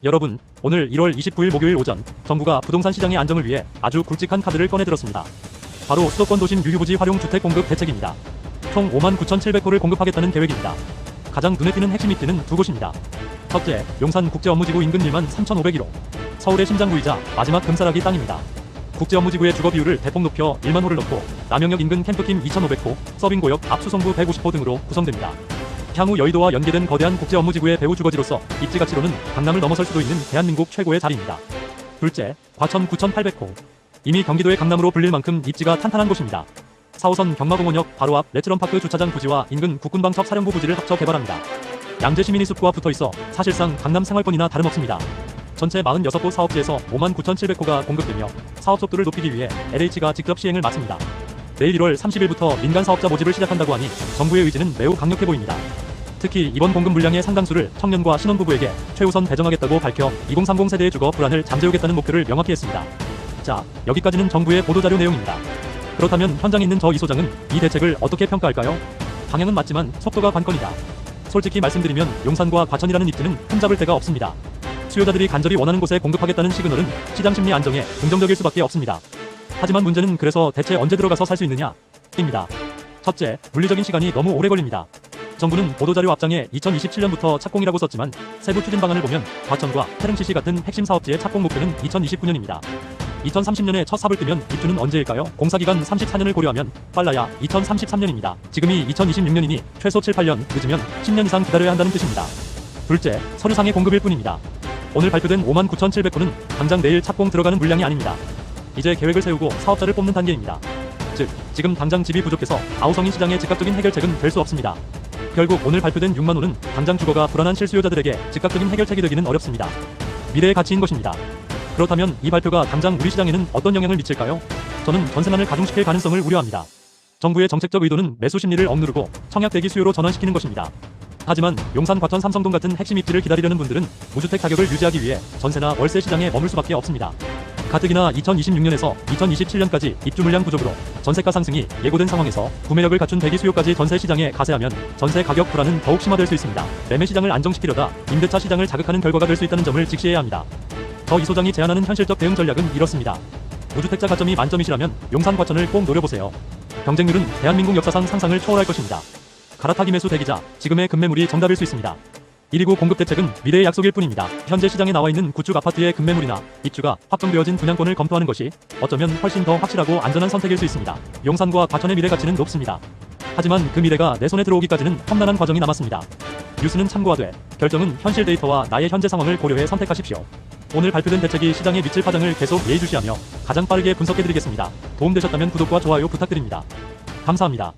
여러분, 오늘 1월 29일 목요일 오전 정부가 부동산 시장의 안정을 위해 아주 굵직한 카드를 꺼내들었습니다. 바로 수도권 도심 유휴부지 활용 주택 공급 대책입니다. 총 59,700호를 공급하겠다는 계획입니다. 가장 눈에 띄는 핵심 입지는 두 곳입니다. 첫째, 용산 국제업무지구 인근 1만 3,501호. 서울의 심장부이자 마지막 금사라기 땅입니다. 국제업무지구의 주거 비율을 대폭 높여 1만 호를 넣고 남영역 인근 캠프킴 2,500호, 서빙고역 압수성구 150호 등으로 구성됩니다. 향후 여의도와 연계된 거대한 국제업무지구의 배후 주거지로서 입지 가치로는 강남을 넘어설 수도 있는 대한민국 최고의 자리입니다. 둘째, 과천 9,800호. 이미 경기도의 강남으로 불릴 만큼 입지가 탄탄한 곳입니다. 4호선 경마공원역 바로 앞 레츠런파크 주차장 부지와 인근 국군방첩 사령부 부지를 합쳐 개발합니다. 양재 시민이 숲과 붙어있어 사실상 강남 생활권이나 다름없습니다. 전체 46곳 사업지에서 59,700호가 공급되며 사업 속도를 높이기 위해 LH가 직접 시행을 마칩니다. 내일 1월 30일부터 민간 사업자 모집을 시작한다고 하니 정부의 의지는 매우 강력해 보입니다. 특히 이번 공급 물량의 상당수를 청년과 신혼부부에게 최우선 배정하겠다고 밝혀 2030 세대의 주거 불안을 잠재우겠다는 목표를 명확히 했습니다. 자, 여기까지는 정부의 보도자료 내용입니다. 그렇다면 현장에 있는 저 이 소장은 이 대책을 어떻게 평가할까요? 방향은 맞지만 속도가 관건이다. 솔직히 말씀드리면 용산과 과천이라는 입지는 흠잡을 데가 없습니다. 수요자들이 간절히 원하는 곳에 공급하겠다는 시그널은 시장 심리 안정에 긍정적일 수밖에 없습니다. 하지만 문제는 그래서 대체 언제 들어가서 살 수 있느냐? 입니다. 첫째, 물리적인 시간이 너무 오래 걸립니다. 정부는 보도자료 앞장에 2027년부터 착공이라고 썼지만 세부 추진 방안을 보면 과천과 태릉시시 같은 핵심 사업지의 착공 목표는 2029년입니다. 2030년에 첫 삽을 뜨면 입주는 언제일까요? 공사기간 34년을 고려하면 빨라야 2033년입니다. 지금이 2026년이니 최소 7, 8년, 늦으면 10년 이상 기다려야 한다는 뜻입니다. 둘째, 서류상의 공급일 뿐입니다. 오늘 발표된 59,700호는 당장 내일 착공 들어가는 물량이 아닙니다. 이제 계획을 세우고 사업자를 뽑는 단계입니다. 즉, 지금 당장 집이 부족해서 아우성인 시장의 즉각적인 해결책은 될 수 없습니다. 결국 오늘 발표된 6만 호는 당장 주거가 불안한 실수요자들에게 즉각적인 해결책이 되기는 어렵습니다. 미래의 가치인 것입니다. 그렇다면 이 발표가 당장 우리 시장에는 어떤 영향을 미칠까요? 저는 전세난을 가중시킬 가능성을 우려합니다. 정부의 정책적 의도는 매수 심리를 억누르고 청약 대기 수요로 전환시키는 것입니다. 하지만 용산, 과천, 삼성동 같은 핵심 입지를 기다리려는 분들은 무주택 가격을 유지하기 위해 전세나 월세 시장에 머물 수밖에 없습니다. 가뜩이나 2026년에서 2027년까지 입주 물량 부족으로 전세가 상승이 예고된 상황에서 구매력을 갖춘 대기 수요까지 전세 시장에 가세하면 전세 가격 불안은 더욱 심화될 수 있습니다. 매매 시장을 안정시키려다 임대차 시장을 자극하는 결과가 될 수 있다는 점을 직시해야 합니다. 저 이 소장이 제안하는 현실적 대응 전략은 이렇습니다. 무주택자 가점이 만점이시라면 용산, 과천을 꼭 노려보세요. 경쟁률은 대한민국 역사상 상상을 초월할 것입니다. 갈아타기 매수 대기자, 지금의 급매물이 정답일 수 있습니다. 129 공급 대책은 미래의 약속일 뿐입니다. 현재 시장에 나와 있는 구축 아파트의 급매물이나 입주가 확정되어진 분양권을 검토하는 것이 어쩌면 훨씬 더 확실하고 안전한 선택일 수 있습니다. 용산과 과천의 미래 가치는 높습니다. 하지만 그 미래가 내 손에 들어오기까지는 험난한 과정이 남았습니다. 뉴스는 참고하되 결정은 현실 데이터와 나의 현재 상황을 고려해 선택하십시오. 오늘 발표된 대책이 시장에 미칠 파장을 계속 예의주시하며 가장 빠르게 분석해드리겠습니다. 도움되셨다면 구독과 좋아요 부탁드립니다. 감사합니다.